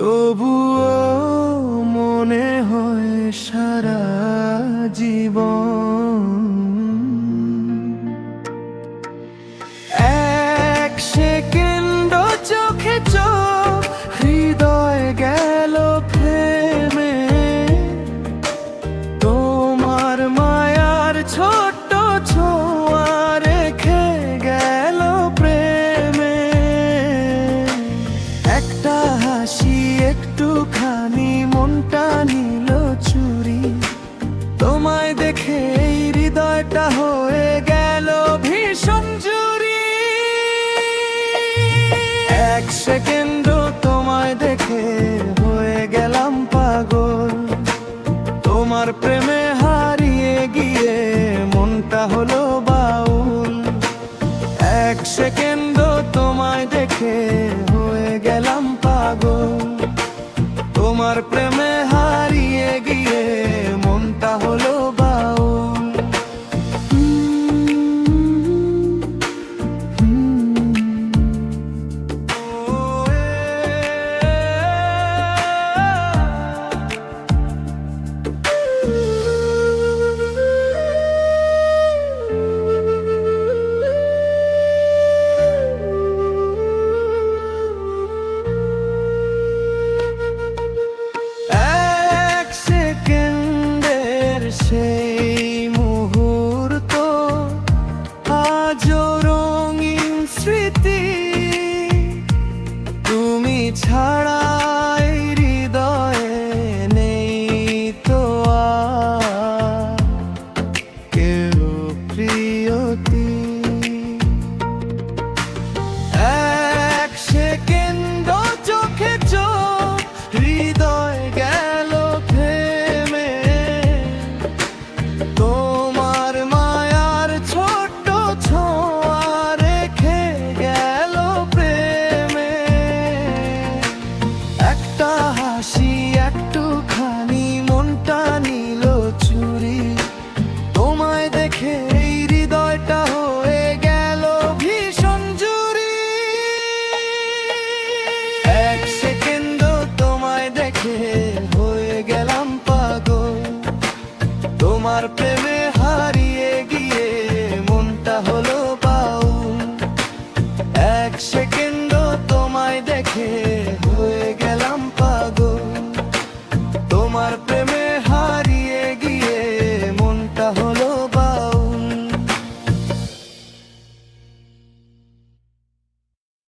তবুও মনে হয় সারা জীবন এক সেকেন্ড চোখে চোখ হৃদয় গেল প্রেমে তোমার মায়ার ছোট্ট ছোঁয়া রেখে গেল প্রেমে একটা হাসি একটুখানি মনটা নিল চুরি তোমায় দেখে এই হৃদয়টা হয়ে গেল ভীষণ জুড়ি এক সেকেন্ড তোমায় দেখে হয়ে গেলাম পাগল তোমার প্রেমে হারিয়ে গিয়ে মনটা হলো বাউল এক সেকেন্ড তোমায় দেখে হয়ে গেলাম পাগল তোমার প্রেমে হারিয়ে গিয়ে মনটা হলো বাউল এক সেকেন্ডের সেই মুহূর্ত আজও রঙিন স্মৃতি তুমি ছাড়া এই হৃদয়ে নেই তো আর কেউ প্রিয়তি এক সেকেন্ড চোখে চোখ হৃদয় গেল প্রেমে তোমার মায়ার ছোট্ট ছোঁয়া রেখে গেল প্রেমে একটা হাসি একটুখানি মনটা নিল চুরি তোমায় দেখে এই হৃদয়টা হয়ে গেল ভীষণ জুড়ি এক সেকেন্ড তোমায় দেখে হয়ে গেলাম পাগল তোমার প্রেমে হারিয়ে